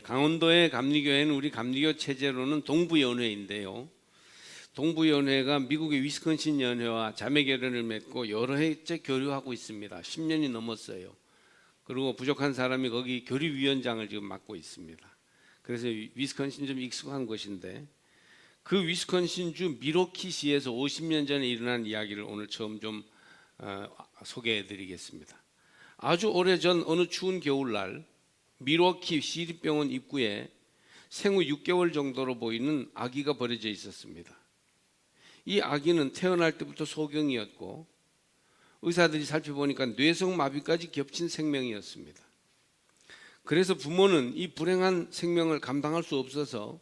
강원도의 감리교회는 우리 감리교 체제로는 동부연회인데요. 동부연회가 미국의 위스콘신 연회와 자매결연을 맺고 여러 해째 교류하고 있습니다. 10년이 넘었어요. 그리고 부족한 사람이 거기 교류위원장을 지금 맡고 있습니다. 그래서 위스콘신 좀 익숙한 곳인데, 그 위스콘신주 미로키시에서 50년 전에 일어난 이야기를 오늘 처음 좀 소개해 드리겠습니다. 아주 오래전 어느 추운 겨울날 미로키 시립병원 입구에 생후 6개월 정도로 보이는 아기가 버려져 있었습니다. 이 아기는 태어날 때부터 소경이었고 의사들이 살펴보니까 뇌성마비까지 겹친 생명이었습니다. 그래서 부모는 이 불행한 생명을 감당할 수 없어서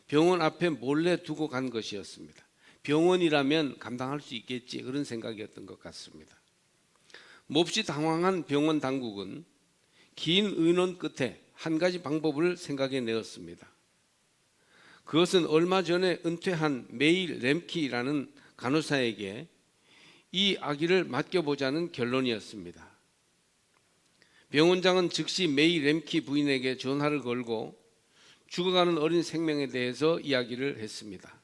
병원 앞에 몰래 두고 간 것이었습니다. 병원이라면 감당할 수 있겠지, 그런 생각이었던 것 같습니다. 몹시 당황한 병원 당국은 긴 의논 끝에 한 가지 방법을 생각해 내었습니다. 그것은 얼마 전에 은퇴한 메이 램키라는 간호사에게 이 아기를 맡겨보자는 결론이었습니다. 병원장은 즉시 메이 램키 부인에게 전화를 걸고 죽어가는 어린 생명에 대해서 이야기를 했습니다.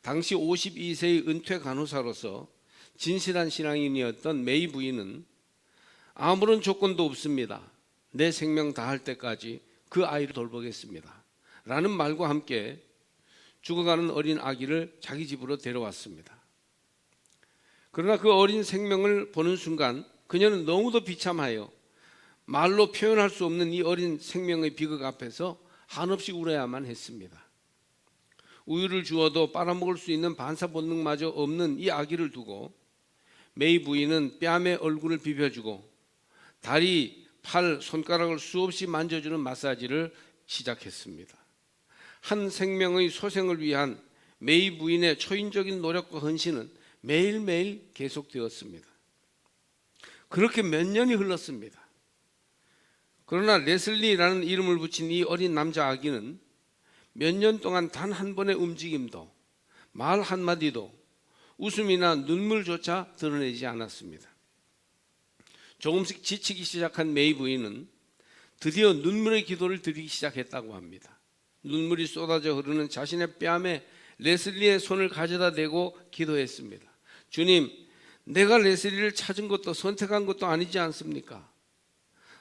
당시 52세의 은퇴 간호사로서 진실한 신앙인이었던 메이 부인은 아무런 조건도 없습니다. 내 생명 다할 때까지 그 아이를 돌보겠습니다 라는 말과 함께 죽어가는 어린 아기를 자기 집으로 데려왔습니다. 그러나 그 어린 생명을 보는 순간 그녀는 너무도 비참하여 말로 표현할 수 없는 이 어린 생명의 비극 앞에서 한없이 울어야만 했습니다. 우유를 주어도 빨아먹을 수 있는 반사 본능마저 없는 이 아기를 두고 메이 부인은 뺨에 얼굴을 비벼주고 다리, 팔, 손가락을 수없이 만져주는 마사지를 시작했습니다. 한 생명의 소생을 위한 메이 부인의 초인적인 노력과 헌신은 매일매일 계속되었습니다. 그렇게 몇 년이 흘렀습니다. 그러나 레슬리라는 이름을 붙인 이 어린 남자 아기는 몇 년 동안 단 한 번의 움직임도, 말 한마디도, 웃음이나 눈물조차 드러내지 않았습니다. 조금씩 지치기 시작한 메이 부인은 드디어 눈물의 기도를 드리기 시작했다고 합니다. 눈물이 쏟아져 흐르는 자신의 뺨에 레슬리의 손을 가져다 대고 기도했습니다. 주님, 내가 레슬리를 찾은 것도 선택한 것도 아니지 않습니까?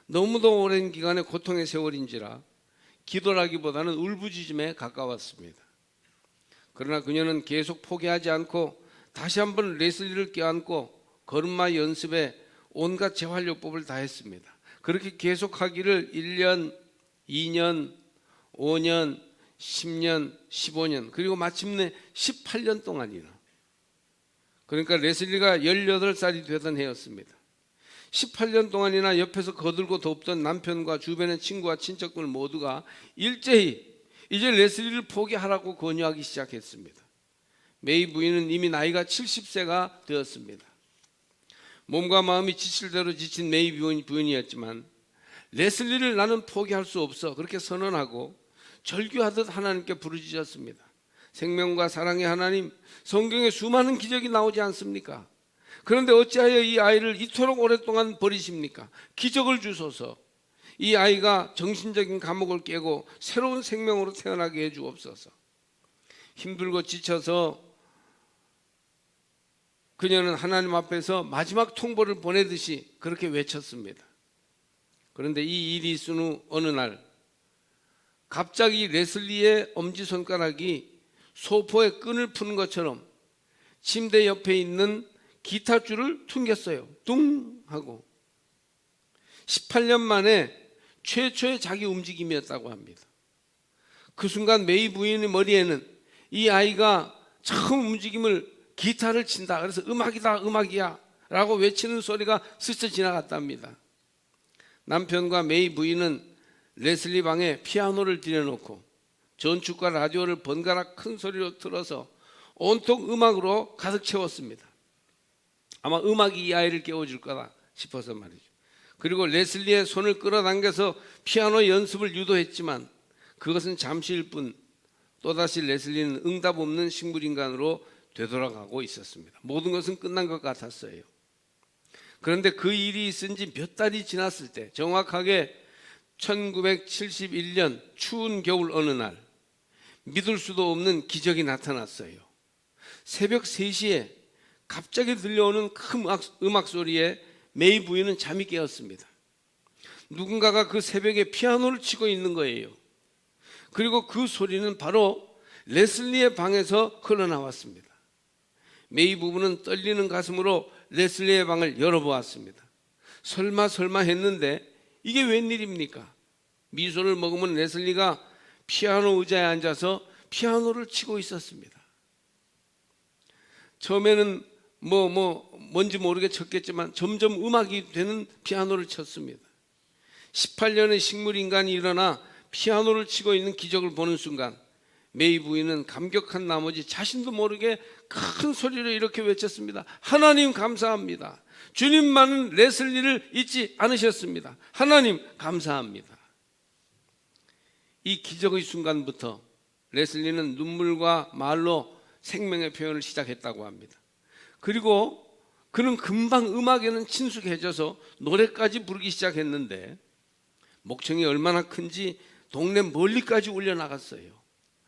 너무도 오랜 기간의 고통의 세월인지라 기도라기보다는 울부짖음에 가까웠습니다. 그러나 그녀는 계속 포기하지 않고 다시 한번 레슬리를 껴안고 걸음마 연습에 온갖 재활요법을 다했습니다. 그렇게 계속하기를 1년, 2년, 5년, 10년, 15년, 그리고 마침내 18년 동안이나, 그러니까 레슬리가 18살이 되던 해였습니다. 18년 동안이나 옆에서 거들고 돕던 남편과 주변의 친구와 친척들 모두가 일제히 이제 레슬리를 포기하라고 권유하기 시작했습니다. 메이 부인은 이미 나이가 70세가 되었습니다. 몸과 마음이 지칠 대로 지친 메이 부인이었지만 레슬리를 나는 포기할 수 없어, 그렇게 선언하고 절규하듯 하나님께 부르짖었습니다. 생명과 사랑의 하나님, 성경에 수많은 기적이 나오지 않습니까? 그런데 어찌하여 이 아이를 이토록 오랫동안 버리십니까? 기적을 주소서. 이 아이가 정신적인 감옥을 깨고 새로운 생명으로 태어나게 해주옵소서. 힘들고 지쳐서 그녀는 하나님 앞에서 마지막 통보를 보내듯이 그렇게 외쳤습니다. 그런데 이 일이 있은 후 어느 날 갑자기 레슬리의 엄지손가락이 소포의 끈을 푸는 것처럼 침대 옆에 있는 기타줄을 퉁겼어요. 둥 하고. 18년 만에 최초의 자기 움직임이었다고 합니다. 그 순간 메이 부인의 머리에는 이 아이가 처음 움직임을 기타를 친다, 그래서 음악이다, 음악이야 라고 외치는 소리가 스쳐 지나갔답니다. 남편과 메이 부인은 레슬리 방에 피아노를 들여놓고 전축과 라디오를 번갈아 큰 소리로 틀어서 온통 음악으로 가득 채웠습니다. 아마 음악이 이 아이를 깨워줄 거다 싶어서 말이죠. 그리고 레슬리의 손을 끌어당겨서 피아노 연습을 유도했지만 그것은 잠시일 뿐 또다시 레슬리는 응답 없는 식물인간으로 되돌아가고 있었습니다. 모든 것은 끝난 것 같았어요. 그런데 그 일이 있은 지 몇 달이 지났을 때, 정확하게 1971년 추운 겨울 어느 날 믿을 수도 없는 기적이 나타났어요. 새벽 3시에 갑자기 들려오는 큰 음악 소리에 메이 부인은 잠이 깨었습니다. 누군가가 그 새벽에 피아노를 치고 있는 거예요. 그리고 그 소리는 바로 레슬리의 방에서 흘러나왔습니다. 메이 부부는 떨리는 가슴으로 레슬리의 방을 열어보았습니다. 설마 했는데 이게 웬일입니까? 미소를 머금은 레슬리가 피아노 의자에 앉아서 피아노를 치고 있었습니다. 처음에는 뭔지 모르게 쳤겠지만 점점 음악이 되는 피아노를 쳤습니다. 18년의 식물인간이 일어나 피아노를 치고 있는 기적을 보는 순간 메이 부인은 감격한 나머지 자신도 모르게 큰 소리로 이렇게 외쳤습니다. 하나님 감사합니다. 주님만은 레슬리를 잊지 않으셨습니다. 하나님 감사합니다. 이 기적의 순간부터 레슬리는 눈물과 말로 생명의 표현을 시작했다고 합니다. 그리고 그는 금방 음악에는 친숙해져서 노래까지 부르기 시작했는데 목청이 얼마나 큰지 동네 멀리까지 울려 나갔어요.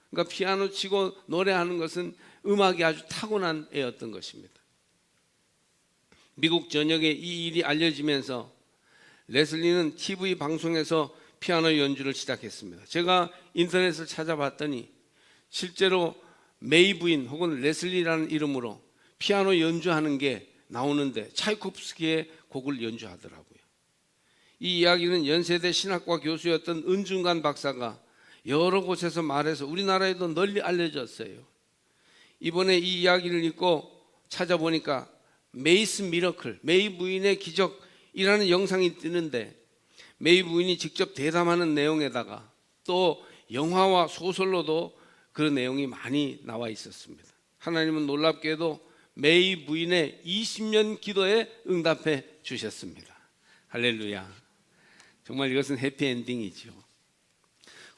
그러니까 피아노 치고 노래하는 것은 음악이 아주 타고난 애였던 것입니다. 미국 전역에 이 일이 알려지면서 레슬리는 TV 방송에서 피아노 연주를 시작했습니다. 제가 인터넷을 찾아봤더니 실제로 메이 부인 혹은 레슬리라는 이름으로 피아노 연주하는 게 나오는데 차이코프스키의 곡을 연주하더라고요. 이 이야기는 연세대 신학과 교수였던 은중관 박사가 여러 곳에서 말해서 우리나라에도 널리 알려졌어요. 이번에 이 이야기를 읽고 찾아보니까 메이스 미러클, 메이 부인의 기적이라는 영상이 뜨는데 메이 부인이 직접 대담하는 내용에다가 또 영화와 소설로도 그런 내용이 많이 나와 있었습니다. 하나님은 놀랍게도 메이 부인의 20년 기도에 응답해 주셨습니다. 할렐루야. 정말 이것은 해피엔딩이죠.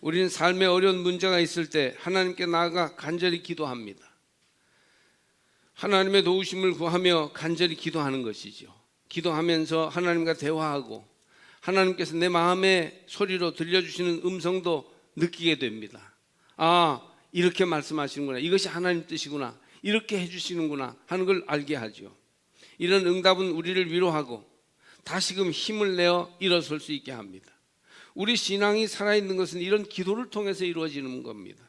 우리는 삶에 어려운 문제가 있을 때 하나님께 나아가 간절히 기도합니다. 하나님의 도우심을 구하며 간절히 기도하는 것이죠. 기도하면서 하나님과 대화하고 하나님께서 내 마음의 소리로 들려주시는 음성도 느끼게 됩니다. 아, 이렇게 말씀하시는구나. 이것이 하나님 뜻이구나. 이렇게 해주시는구나 하는 걸 알게 하죠. 이런 응답은 우리를 위로하고 다시금 힘을 내어 일어설 수 있게 합니다. 우리 신앙이 살아있는 것은 이런 기도를 통해서 이루어지는 겁니다.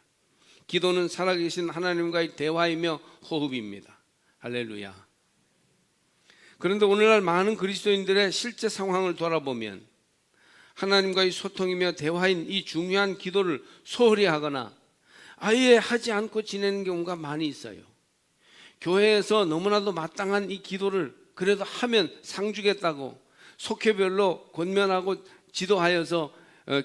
기도는 살아계신 하나님과의 대화이며 호흡입니다. 할렐루야. 그런데 오늘날 많은 그리스도인들의 실제 상황을 돌아보면 하나님과의 소통이며 대화인 이 중요한 기도를 소홀히 하거나 아예 하지 않고 지내는 경우가 많이 있어요. 교회에서 너무나도 마땅한 이 기도를 그래도 하면 상 주겠다고 속회별로 권면하고 지도하여서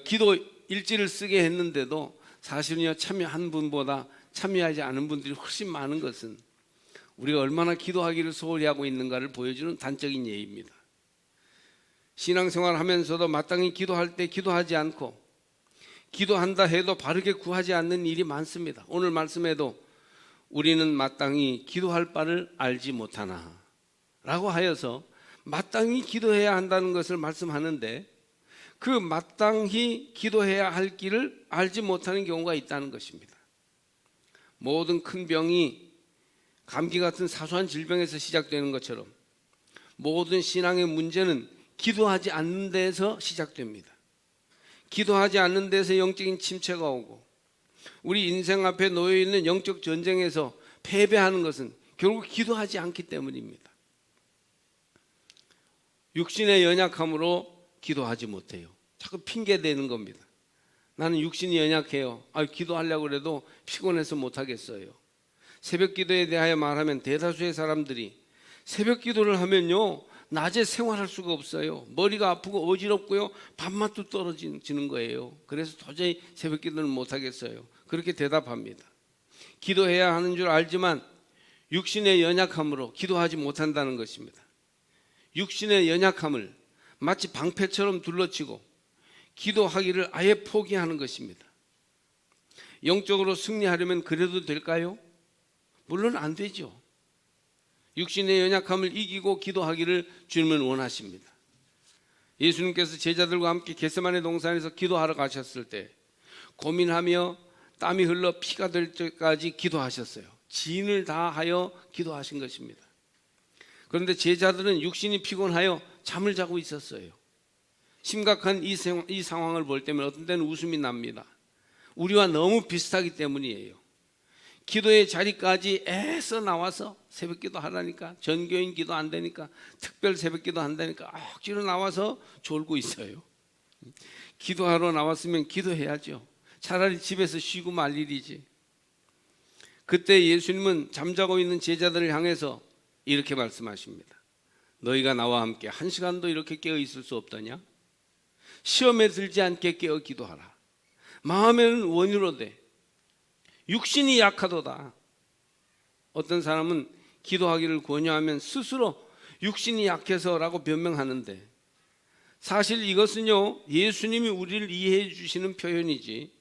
기도 일지를 쓰게 했는데도 사실은요, 참여한 분보다 참여하지 않은 분들이 훨씬 많은 것은 우리가 얼마나 기도하기를 소홀히 하고 있는가를 보여주는 단적인 예입니다. 신앙생활 하면서도 마땅히 기도할 때 기도하지 않고 기도한다 해도 바르게 구하지 않는 일이 많습니다. 오늘 말씀에도 우리는 마땅히 기도할 바를 알지 못하나 라고 하여서 마땅히 기도해야 한다는 것을 말씀하는데 그 마땅히 기도해야 할 길을 알지 못하는 경우가 있다는 것입니다. 모든 큰 병이 감기 같은 사소한 질병에서 시작되는 것처럼 모든 신앙의 문제는 기도하지 않는 데에서 시작됩니다. 기도하지 않는 데서 영적인 침체가 오고 우리 인생 앞에 놓여 있는 영적 전쟁에서 패배하는 것은 결국 기도하지 않기 때문입니다. 육신의 연약함으로 기도하지 못해요. 자꾸 핑계 대는 겁니다. 나는 육신이 연약해요. 기도하려고 해도 피곤해서 못하겠어요. 새벽 기도에 대하여 말하면 대다수의 사람들이 새벽 기도를 하면요, 낮에 생활할 수가 없어요. 머리가 아프고 어지럽고요, 밥맛도 떨어지는 거예요. 그래서 도저히 새벽 기도는 못하겠어요. 그렇게 대답합니다. 기도해야 하는 줄 알지만 육신의 연약함으로 기도하지 못한다는 것입니다. 육신의 연약함을 마치 방패처럼 둘러치고 기도하기를 아예 포기하는 것입니다. 영적으로 승리하려면 그래도 될까요? 물론 안 되죠. 육신의 연약함을 이기고 기도하기를 주님은 원하십니다. 예수님께서 제자들과 함께 겟세마네 동산에서 기도하러 가셨을 때 고민하며 땀이 흘러 피가 될 때까지 기도하셨어요. 진을 다하여 기도하신 것입니다. 그런데 제자들은 육신이 피곤하여 잠을 자고 있었어요. 심각한 이 상황을 볼 때면 어떤 때는 웃음이 납니다. 우리와 너무 비슷하기 때문이에요. 기도의 자리까지 애써 나와서 새벽기도 하라니까, 전교인 기도 안 되니까, 특별 새벽기도 한다니까 억지로 나와서 졸고 있어요. 기도하러 나왔으면 기도해야죠. 차라리 집에서 쉬고 말 일이지. 그때 예수님은 잠자고 있는 제자들을 향해서 이렇게 말씀하십니다. 너희가 나와 함께 1시간도 이렇게 깨어 있을 수 없더냐? 시험에 들지 않게 깨어 기도하라. 마음에는 원이로되 육신이 약하도다. 어떤 사람은 기도하기를 권유하면 스스로 육신이 약해서라고 변명하는데, 사실 이것은요, 예수님이 우리를 이해해 주시는 표현이지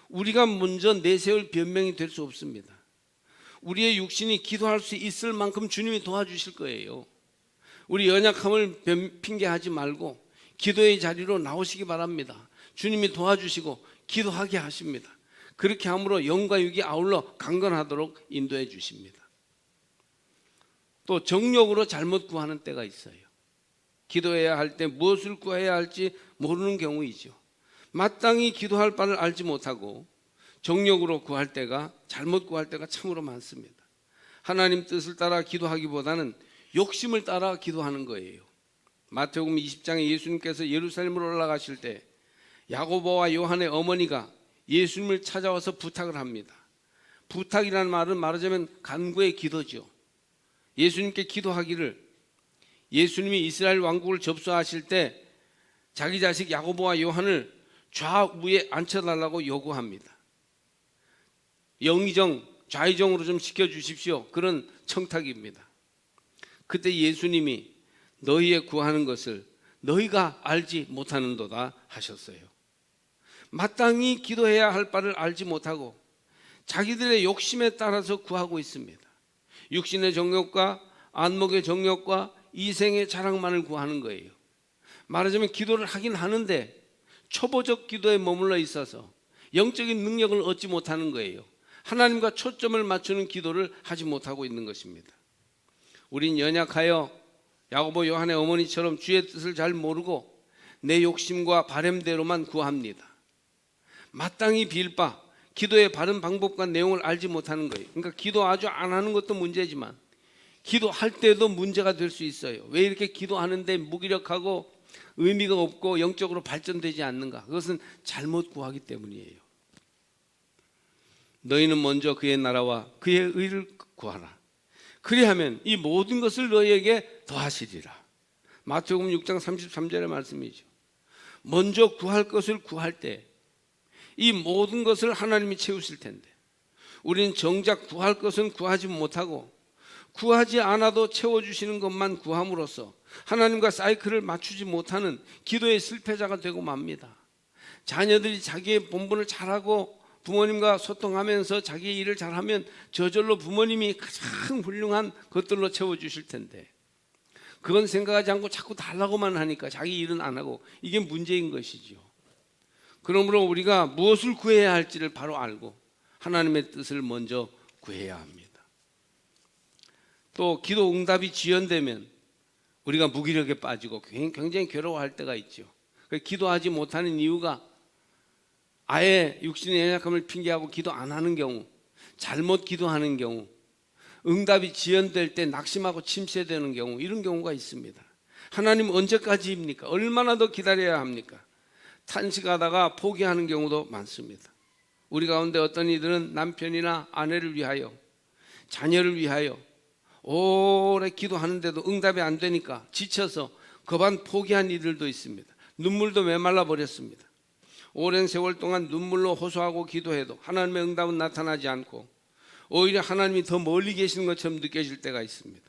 우리가 먼저 내세울 변명이 될 수 없습니다. 우리의 육신이 기도할 수 있을 만큼 주님이 도와주실 거예요. 우리 연약함을 핑계하지 말고 기도의 자리로 나오시기 바랍니다. 주님이 도와주시고 기도하게 하십니다. 그렇게 함으로 영과 육이 아울러 강건하도록 인도해 주십니다. 또 정욕으로 잘못 구하는 때가 있어요. 기도해야 할 때 무엇을 구해야 할지 모르는 경우이죠. 마땅히 기도할 바를 알지 못하고 정욕으로 구할 때가, 잘못 구할 때가 참으로 많습니다. 하나님 뜻을 따라 기도하기보다는 욕심을 따라 기도하는 거예요. 마태복음 20장에 예수님께서 예루살렘으로 올라가실 때 야고보와 요한의 어머니가 예수님을 찾아와서 부탁을 합니다. 부탁이라는 말은 말하자면 간구의 기도죠. 예수님께 기도하기를, 예수님이 이스라엘 왕국을 접수하실 때 자기 자식 야고보와 요한을 좌우에 앉혀달라고 요구합니다. 영의정, 좌의정으로 좀 시켜주십시오. 그런 청탁입니다. 그때 예수님이 너희의 구하는 것을 너희가 알지 못하는도다 하셨어요. 마땅히 기도해야 할 바를 알지 못하고 자기들의 욕심에 따라서 구하고 있습니다. 육신의 정욕과 안목의 정욕과 이생의 자랑만을 구하는 거예요. 말하자면 기도를 하긴 하는데 초보적 기도에 머물러 있어서 영적인 능력을 얻지 못하는 거예요. 하나님과 초점을 맞추는 기도를 하지 못하고 있는 것입니다. 우린 연약하여 야고보 요한의 어머니처럼 주의 뜻을 잘 모르고 내 욕심과 바램대로만 구합니다. 마땅히 빌 바, 기도의 바른 방법과 내용을 알지 못하는 거예요. 그러니까 기도 아주 안 하는 것도 문제지만 기도할 때도 문제가 될 수 있어요. 왜 이렇게 기도하는데 무기력하고 의미가 없고 영적으로 발전되지 않는가? 그것은 잘못 구하기 때문이에요. 너희는 먼저 그의 나라와 그의 의를 구하라. 그리하면 이 모든 것을 너희에게 더하시리라. 마태복음 6장 33절의 말씀이죠. 먼저 구할 것을 구할 때 이 모든 것을 하나님이 채우실 텐데 우리는 정작 구할 것은 구하지 못하고 구하지 않아도 채워주시는 것만 구함으로써 하나님과 사이클을 맞추지 못하는 기도의 실패자가 되고 맙니다. 자녀들이 자기의 본분을 잘하고 부모님과 소통하면서 자기의 일을 잘하면 저절로 부모님이 가장 훌륭한 것들로 채워주실 텐데 그건 생각하지 않고 자꾸 달라고만 하니까 자기 일은 안 하고, 이게 문제인 것이죠. 그러므로 우리가 무엇을 구해야 할지를 바로 알고 하나님의 뜻을 먼저 구해야 합니다. 또 기도 응답이 지연되면 우리가 무기력에 빠지고 굉장히 괴로워할 때가 있죠. 기도하지 못하는 이유가 아예 육신의 연약함을 핑계하고 기도 안 하는 경우, 잘못 기도하는 경우, 응답이 지연될 때 낙심하고 침체되는 경우, 이런 경우가 있습니다. 하나님 언제까지입니까? 얼마나 더 기다려야 합니까? 탄식하다가 포기하는 경우도 많습니다. 우리 가운데 어떤 이들은 남편이나 아내를 위하여, 자녀를 위하여 오래 기도하는데도 응답이 안 되니까 지쳐서 거반 포기한 이들도 있습니다. 눈물도 메말라 버렸습니다. 오랜 세월 동안 눈물로 호소하고 기도해도 하나님의 응답은 나타나지 않고 오히려 하나님이 더 멀리 계시는 것처럼 느껴질 때가 있습니다.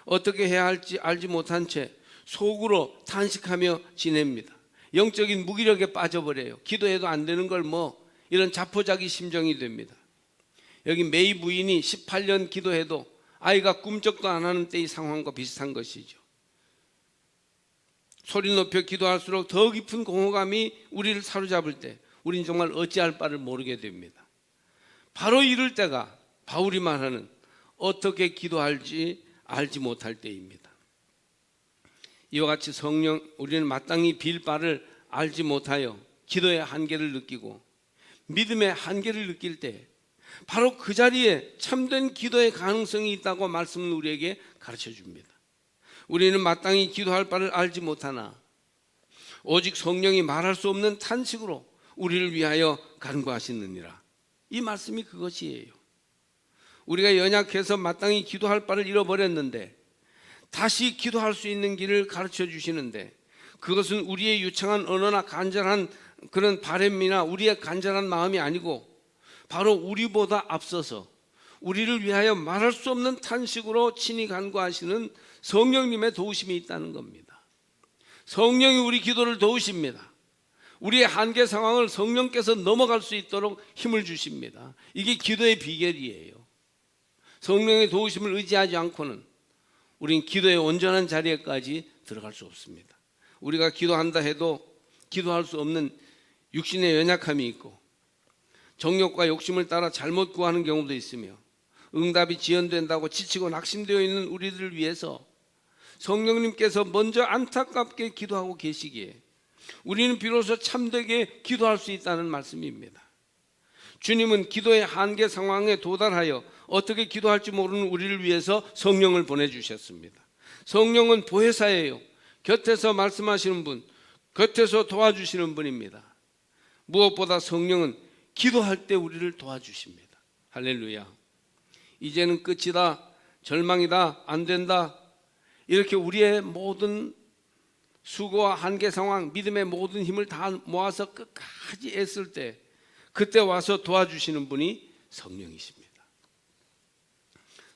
어떻게 해야 할지 알지 못한 채 속으로 탄식하며 지냅니다. 영적인 무기력에 빠져버려요. 기도해도 안 되는 걸 이런 자포자기 심정이 됩니다. 여기 메이 부인이 18년 기도해도 아이가 꿈쩍도 안 하는 때의 상황과 비슷한 것이죠. 소리 높여 기도할수록 더 깊은 공허감이 우리를 사로잡을 때 우리는 정말 어찌할 바를 모르게 됩니다. 바로 이럴 때가 바울이 말하는 어떻게 기도할지 알지 못할 때입니다. 이와 같이 우리는 마땅히 빌 바를 알지 못하여 기도의 한계를 느끼고 믿음의 한계를 느낄 때 바로 그 자리에 참된 기도의 가능성이 있다고 말씀은 우리에게 가르쳐 줍니다. 우리는 마땅히 기도할 바를 알지 못하나 오직 성령이 말할 수 없는 탄식으로 우리를 위하여 간구하시느니라. 이 말씀이 그것이에요. 우리가 연약해서 마땅히 기도할 바를 잃어버렸는데 다시 기도할 수 있는 길을 가르쳐 주시는데 그것은 우리의 유창한 언어나 간절한 그런 바람이나 우리의 간절한 마음이 아니고 바로 우리보다 앞서서 우리를 위하여 말할 수 없는 탄식으로 친히 간구하시는 성령님의 도우심이 있다는 겁니다. 성령이 우리 기도를 도우십니다. 우리의 한계 상황을 성령께서 넘어갈 수 있도록 힘을 주십니다. 이게 기도의 비결이에요. 성령의 도우심을 의지하지 않고는 우린 기도의 온전한 자리에까지 들어갈 수 없습니다. 우리가 기도한다 해도 기도할 수 없는 육신의 연약함이 있고 정욕과 욕심을 따라 잘못 구하는 경우도 있으며 응답이 지연된다고 지치고 낙심되어 있는 우리들을 위해서 성령님께서 먼저 안타깝게 기도하고 계시기에 우리는 비로소 참되게 기도할 수 있다는 말씀입니다. 주님은 기도의 한계 상황에 도달하여 어떻게 기도할지 모르는 우리를 위해서 성령을 보내주셨습니다. 성령은 보혜사예요. 곁에서 말씀하시는 분, 곁에서 도와주시는 분입니다. 무엇보다 성령은 기도할 때 우리를 도와주십니다. 할렐루야. 이제는 끝이다, 절망이다, 안 된다, 이렇게 우리의 모든 수고와 한계 상황, 믿음의 모든 힘을 다 모아서 끝까지 애쓸 때 그때 와서 도와주시는 분이 성령이십니다.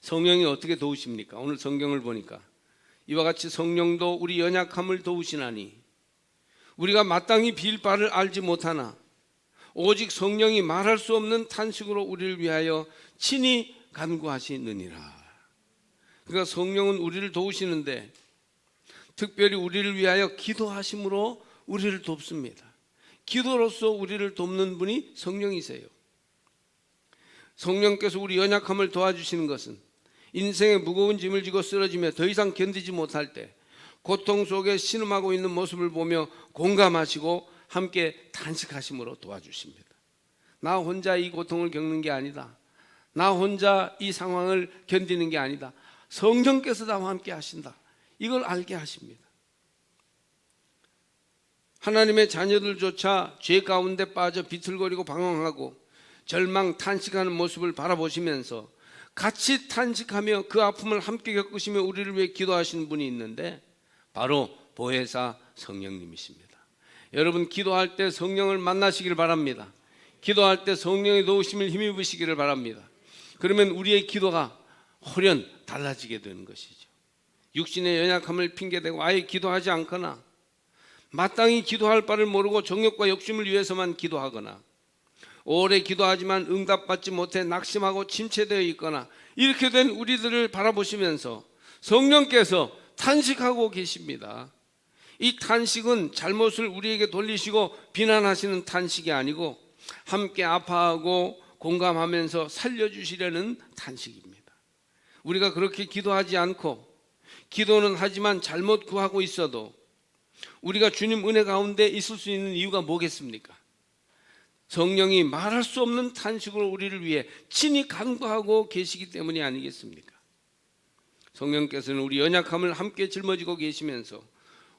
성령이 어떻게 도우십니까? 오늘 성경을 보니까 이와 같이 성령도 우리 연약함을 도우시나니 우리가 마땅히 빌 바를 알지 못하나 오직 성령이 말할 수 없는 탄식으로 우리를 위하여 친히 간구하시느니라. 그러니까 성령은 우리를 도우시는데 특별히 우리를 위하여 기도하심으로 우리를 돕습니다. 기도로서 우리를 돕는 분이 성령이세요. 성령께서 우리 연약함을 도와주시는 것은 인생의 무거운 짐을 지고 쓰러지며 더 이상 견디지 못할 때 고통 속에 신음하고 있는 모습을 보며 공감하시고 함께 탄식하심으로 도와주십니다. 나 혼자 이 고통을 겪는 게 아니다. 나 혼자 이 상황을 견디는 게 아니다. 성령께서 나와 함께 하신다. 이걸 알게 하십니다. 하나님의 자녀들조차 죄 가운데 빠져 비틀거리고 방황하고 절망 탄식하는 모습을 바라보시면서 같이 탄식하며 그 아픔을 함께 겪으시며 우리를 위해 기도하시는 분이 있는데 바로 보혜사 성령님이십니다. 여러분 기도할 때 성령을 만나시길 바랍니다. 기도할 때 성령의 도우심을 힘입으시기를 바랍니다. 그러면 우리의 기도가 홀연 달라지게 되는 것이죠. 육신의 연약함을 핑계대고 아예 기도하지 않거나 마땅히 기도할 바를 모르고 정욕과 욕심을 위해서만 기도하거나 오래 기도하지만 응답받지 못해 낙심하고 침체되어 있거나 이렇게 된 우리들을 바라보시면서 성령께서 탄식하고 계십니다. 이 탄식은 잘못을 우리에게 돌리시고 비난하시는 탄식이 아니고 함께 아파하고 공감하면서 살려주시려는 탄식입니다. 우리가 그렇게 기도하지 않고 기도는 하지만 잘못 구하고 있어도 우리가 주님 은혜 가운데 있을 수 있는 이유가 뭐겠습니까? 성령이 말할 수 없는 탄식으로 우리를 위해 친히 간구하고 계시기 때문이 아니겠습니까? 성령께서는 우리 연약함을 함께 짊어지고 계시면서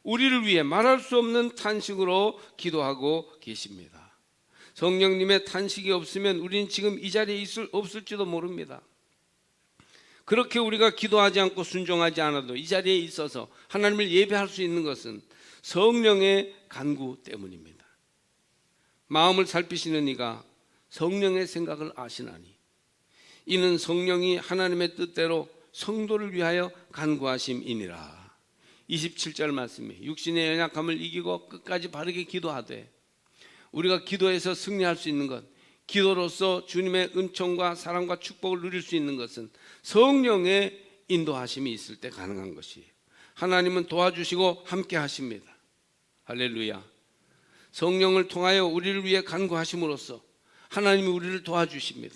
우리를 위해 말할 수 없는 탄식으로 기도하고 계십니다. 성령님의 탄식이 없으면 우리는 지금 이 자리에 없을지도 모릅니다. 그렇게 우리가 기도하지 않고 순종하지 않아도 이 자리에 있어서 하나님을 예배할 수 있는 것은 성령의 간구 때문입니다. 마음을 살피시는 이가 성령의 생각을 아시나니 이는 성령이 하나님의 뜻대로 성도를 위하여 간구하심이니라. 27절 말씀에 육신의 연약함을 이기고 끝까지 바르게 기도하되 우리가 기도해서 승리할 수 있는 것, 기도로서 주님의 은총과 사랑과 축복을 누릴 수 있는 것은 성령의 인도하심이 있을 때 가능한 것이에요. 하나님은 도와주시고 함께 하십니다. 할렐루야. 성령을 통하여 우리를 위해 간구하심으로써 하나님이 우리를 도와주십니다.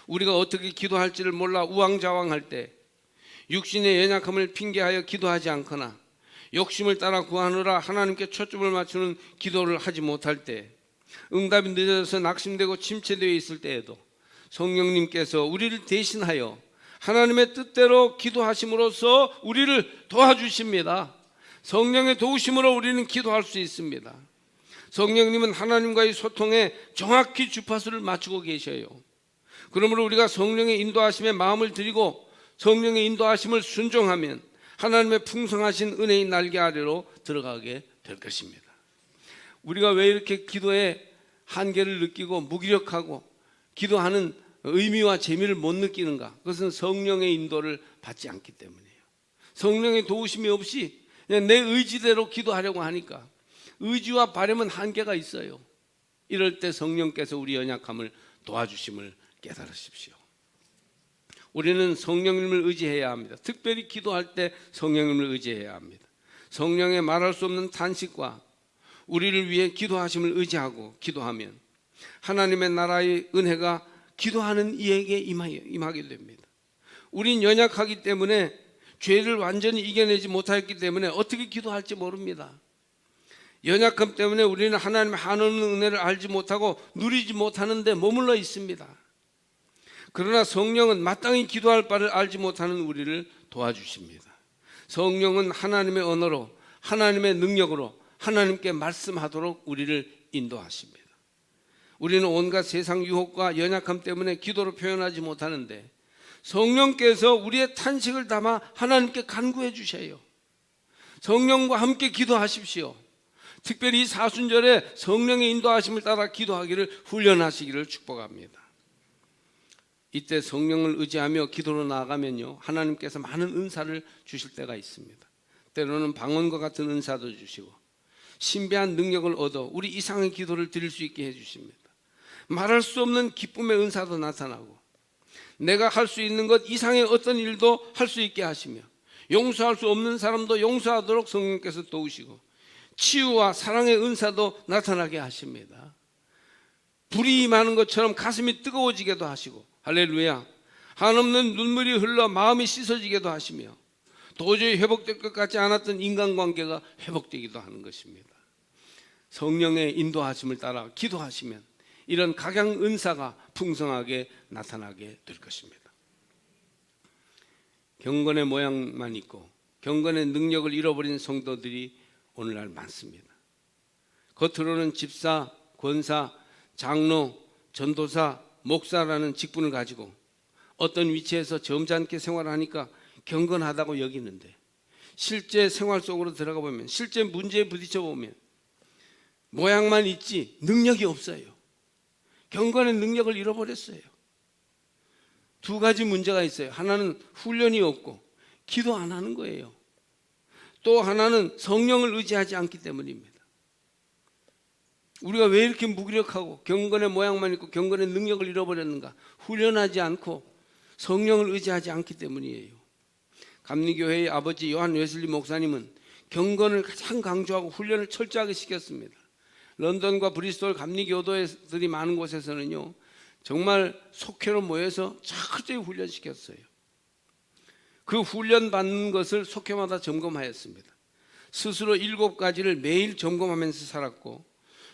우리가 어떻게 기도할지를 몰라 우왕좌왕할 때 육신의 연약함을 핑계하여 기도하지 않거나 욕심을 따라 구하느라 하나님께 초점을 맞추는 기도를 하지 못할 때, 응답이 늦어져서 낙심되고 침체되어 있을 때에도 성령님께서 우리를 대신하여 하나님의 뜻대로 기도하심으로써 우리를 도와주십니다. 성령의 도우심으로 우리는 기도할 수 있습니다. 성령님은 하나님과의 소통에 정확히 주파수를 맞추고 계셔요. 그러므로 우리가 성령의 인도하심에 마음을 드리고 성령의 인도하심을 순종하면 하나님의 풍성하신 은혜의 날개 아래로 들어가게 될 것입니다. 우리가 왜 이렇게 기도에 한계를 느끼고 무기력하고 기도하는 의미와 재미를 못 느끼는가? 그것은 성령의 인도를 받지 않기 때문이에요. 성령의 도우심이 없이 그냥 내 의지대로 기도하려고 하니까 의지와 바람은 한계가 있어요. 이럴 때 성령께서 우리 연약함을 도와주심을 깨달으십시오. 우리는 성령님을 의지해야 합니다. 특별히 기도할 때 성령님을 의지해야 합니다. 성령의 말할 수 없는 탄식과 우리를 위해 기도하심을 의지하고 기도하면 하나님의 나라의 은혜가 기도하는 이에게 임하게 됩니다. 우린 연약하기 때문에 죄를 완전히 이겨내지 못했기 때문에 어떻게 기도할지 모릅니다. 연약함 때문에 우리는 하나님의 한없는 은혜를 알지 못하고 누리지 못하는 데 머물러 있습니다. 그러나 성령은 마땅히 기도할 바를 알지 못하는 우리를 도와주십니다. 성령은 하나님의 언어로 하나님의 능력으로 하나님께 말씀하도록 우리를 인도하십니다. 우리는 온갖 세상 유혹과 연약함 때문에 기도로 표현하지 못하는데 성령께서 우리의 탄식을 담아 하나님께 간구해 주셔요. 성령과 함께 기도하십시오. 특별히 이 사순절에 성령의 인도하심을 따라 기도하기를 훈련하시기를 축복합니다. 이때 성령을 의지하며 기도로 나아가면요, 하나님께서 많은 은사를 주실 때가 있습니다. 때로는 방언과 같은 은사도 주시고 신비한 능력을 얻어 우리 이상의 기도를 드릴 수 있게 해주십니다. 말할 수 없는 기쁨의 은사도 나타나고 내가 할 수 있는 것 이상의 어떤 일도 할 수 있게 하시며 용서할 수 없는 사람도 용서하도록 성령께서 도우시고 치유와 사랑의 은사도 나타나게 하십니다. 불이 임하는 것처럼 가슴이 뜨거워지게도 하시고 할렐루야, 한없는 눈물이 흘러 마음이 씻어지게도 하시며 도저히 회복될 것 같지 않았던 인간관계가 회복되기도 하는 것입니다. 성령의 인도하심을 따라 기도하시면 이런 각양 은사가 풍성하게 나타나게 될 것입니다. 경건의 모양만 있고 경건의 능력을 잃어버린 성도들이 오늘날 많습니다. 겉으로는 집사, 권사, 장로, 전도사, 목사라는 직분을 가지고 어떤 위치에서 점잖게 생활하니까 경건하다고 여기는데 실제 생활 속으로 들어가 보면 실제 문제에 부딪혀 보면 모양만 있지 능력이 없어요. 경건의 능력을 잃어버렸어요. 두 가지 문제가 있어요. 하나는 훈련이 없고 기도 안 하는 거예요. 또 하나는 성령을 의지하지 않기 때문입니다. 우리가 왜 이렇게 무기력하고 경건의 모양만 있고 경건의 능력을 잃어버렸는가? 훈련하지 않고 성령을 의지하지 않기 때문이에요. 감리교회의 아버지 요한 웨슬리 목사님은 경건을 가장 강조하고 훈련을 철저하게 시켰습니다. 런던과 브리스톨 감리교도들이 많은 곳에서는요, 정말 속회로 모여서 철저히 훈련시켰어요. 그 훈련 받는 것을 속회마다 점검하였습니다. 스스로 7가지를 매일 점검하면서 살았고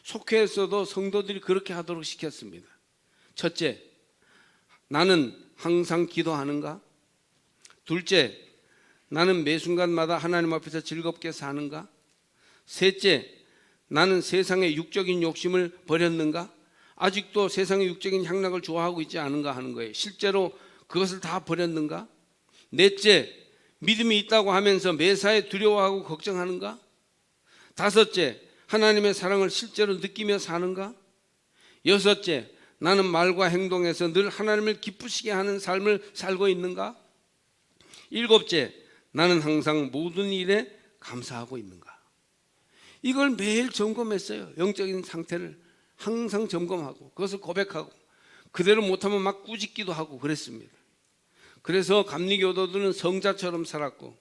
속회에서도 성도들이 그렇게 하도록 시켰습니다. 첫째, 나는 항상 기도하는가? 둘째, 나는 매 순간마다 하나님 앞에서 즐겁게 사는가? 셋째, 나는 세상의 육적인 욕심을 버렸는가? 아직도 세상의 육적인 향락을 좋아하고 있지 않은가 하는 거예요. 실제로 그것을 다 버렸는가? 넷째, 믿음이 있다고 하면서 매사에 두려워하고 걱정하는가? 다섯째, 하나님의 사랑을 실제로 느끼며 사는가? 여섯째, 나는 말과 행동에서 늘 하나님을 기쁘시게 하는 삶을 살고 있는가? 일곱째, 나는 항상 모든 일에 감사하고 있는가? 이걸 매일 점검했어요. 영적인 상태를 항상 점검하고 그것을 고백하고 그대로 못하면 막 꾸짖기도 하고 그랬습니다. 그래서 감리교도들은 성자처럼 살았고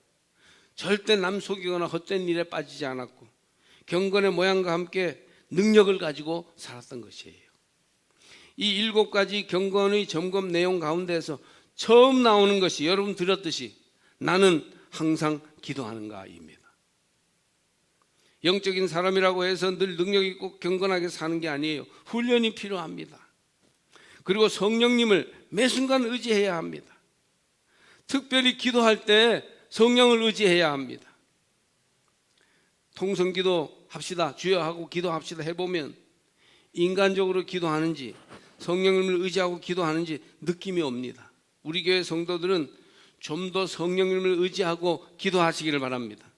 절대 남 속이거나 헛된 일에 빠지지 않았고 경건의 모양과 함께 능력을 가지고 살았던 것이에요. 이 7가지 경건의 점검 내용 가운데서 처음 나오는 것이 여러분 들었듯이 나는 항상 기도하는가입니다. 영적인 사람이라고 해서 늘 능력 있고 경건하게 사는 게 아니에요. 훈련이 필요합니다. 그리고 성령님을 매 순간 의지해야 합니다. 특별히 기도할 때 성령을 의지해야 합니다. 통성기도 합시다, 주여 하고 기도합시다 해보면 인간적으로 기도하는지 성령님을 의지하고 기도하는지 느낌이 옵니다. 우리 교회 성도들은 좀 더 성령님을 의지하고 기도하시기를 바랍니다.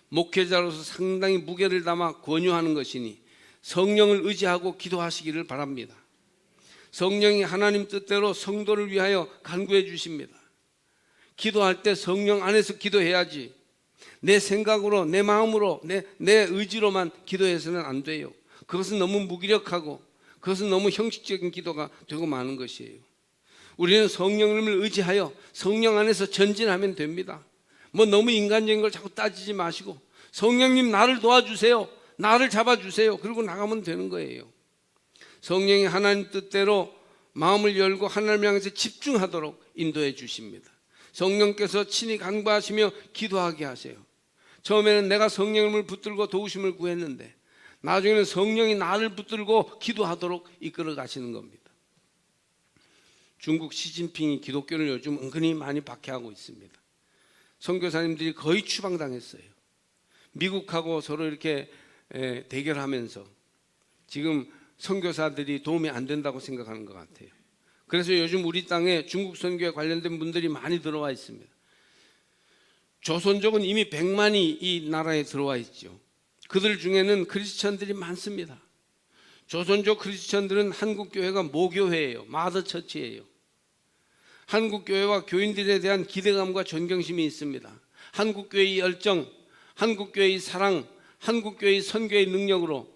목회자로서 상당히 무게를 담아 권유하는 것이니 성령을 의지하고 기도하시기를 바랍니다. 성령이 하나님 뜻대로 성도를 위하여 간구해 주십니다. 기도할 때 성령 안에서 기도해야지 내 생각으로 내 마음으로 내 의지로만 기도해서는 안 돼요. 그것은 너무 무기력하고 그것은 너무 형식적인 기도가 되고 마는 것이에요. 우리는 성령님을 의지하여 성령 안에서 전진하면 됩니다. 뭐 너무 인간적인 걸 자꾸 따지지 마시고 성령님 나를 도와주세요, 나를 잡아주세요, 그리고 나가면 되는 거예요. 성령이 하나님 뜻대로 마음을 열고 하나님을 향해서 집중하도록 인도해 주십니다. 성령께서 친히 강구하시며 기도하게 하세요. 처음에는 내가 성령님을 붙들고 도우심을 구했는데 나중에는 성령이 나를 붙들고 기도하도록 이끌어 가시는 겁니다. 중국 시진핑이 기독교를 요즘 은근히 많이 박해하고 있습니다. 선교사님들이 거의 추방당했어요. 미국하고 서로 이렇게 대결하면서 지금 선교사들이 도움이 안 된다고 생각하는 것 같아요. 그래서 요즘 우리 땅에 중국 선교에 관련된 분들이 많이 들어와 있습니다. 조선족은 이미 100만이 이 나라에 들어와 있죠. 그들 중에는 크리스천들이 많습니다. 조선족 크리스천들은 한국교회가 모교회예요. 마더처치예요. 한국교회와 교인들에 대한 기대감과 존경심이 있습니다. 한국교회의 열정, 한국교회의 사랑, 한국교회의 선교의 능력으로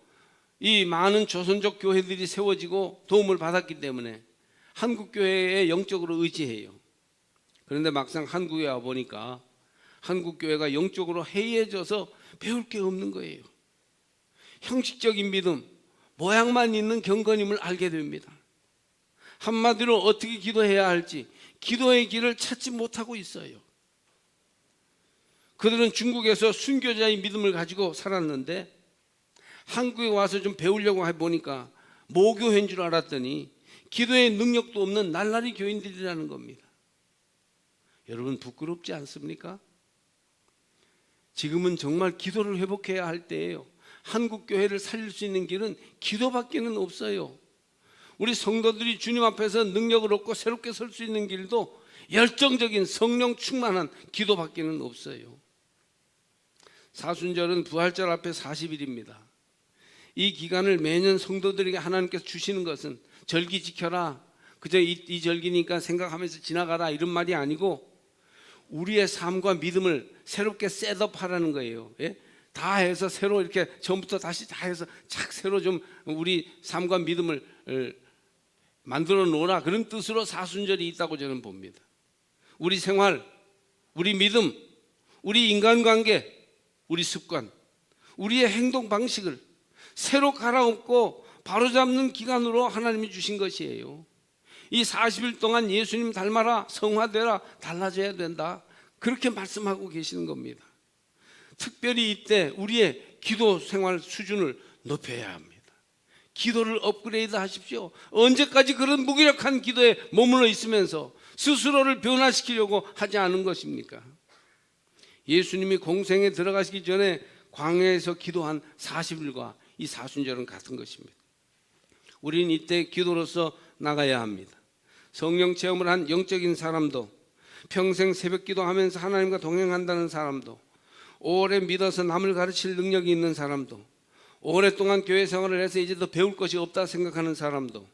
이 많은 조선족 교회들이 세워지고 도움을 받았기 때문에 한국교회에 영적으로 의지해요. 그런데 막상 한국에 와보니까 한국교회가 영적으로 해이해져서 배울 게 없는 거예요. 형식적인 믿음, 모양만 있는 경건임을 알게 됩니다. 한마디로 어떻게 기도해야 할지 기도의 길을 찾지 못하고 있어요. 그들은 중국에서 순교자의 믿음을 가지고 살았는데 한국에 와서 좀 배우려고 해보니까 모교회인 줄 알았더니 기도의 능력도 없는 날라리 교인들이라는 겁니다. 여러분 부끄럽지 않습니까? 지금은 정말 기도를 회복해야 할 때예요. 한국교회를 살릴 수 있는 길은 기도밖에는 없어요. 우리 성도들이 주님 앞에서 능력을 얻고 새롭게 설 수 있는 길도 열정적인 성령 충만한 기도밖에는 없어요. 사순절은 부활절 앞에 40일입니다. 이 기간을 매년 성도들에게 하나님께서 주시는 것은 절기 지켜라, 그저 이 절기니까 생각하면서 지나가라 이런 말이 아니고 우리의 삶과 믿음을 새롭게 셋업하라는 거예요. 예? 다 해서 새로 이렇게 처음부터 다시 다 해서 착 새로 좀 우리 삶과 믿음을 만들어 놓으라, 그런 뜻으로 사순절이 있다고 저는 봅니다. 우리 생활, 우리 믿음, 우리 인간관계, 우리 습관, 우리의 행동 방식을 새로 갈아엎고 바로잡는 기간으로 하나님이 주신 것이에요. 이 40일 동안 예수님 닮아라, 성화되라, 달라져야 된다, 그렇게 말씀하고 계시는 겁니다. 특별히 이때 우리의 기도 생활 수준을 높여야 합니다. 기도를 업그레이드 하십시오. 언제까지 그런 무기력한 기도에 머물러 있으면서 스스로를 변화시키려고 하지 않은 것입니까? 예수님이 공생에 들어가시기 전에 광야에서 기도한 40일과 이 사순절은 같은 것입니다. 우리는 이때 기도로서 나가야 합니다. 성령 체험을 한 영적인 사람도, 평생 새벽 기도하면서 하나님과 동행한다는 사람도, 오래 믿어서 남을 가르칠 능력이 있는 사람도, 오랫동안 교회 생활을 해서 이제 더 배울 것이 없다 생각하는 사람도,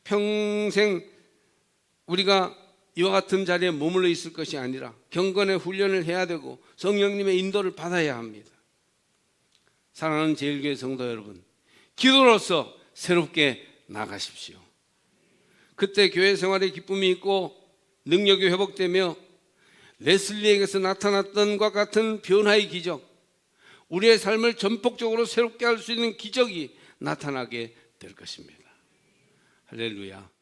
평생 우리가 이와 같은 자리에 머물러 있을 것이 아니라 경건의 훈련을 해야 되고 성령님의 인도를 받아야 합니다. 사랑하는 제일교회 성도 여러분, 기도로서 새롭게 나가십시오. 그때 교회 생활의 기쁨이 있고 능력이 회복되며 레슬리에게서 나타났던 것 같은 변화의 기적, 우리의 삶을 전폭적으로 새롭게 할 수 있는 기적이 나타나게 될 것입니다. 할렐루야.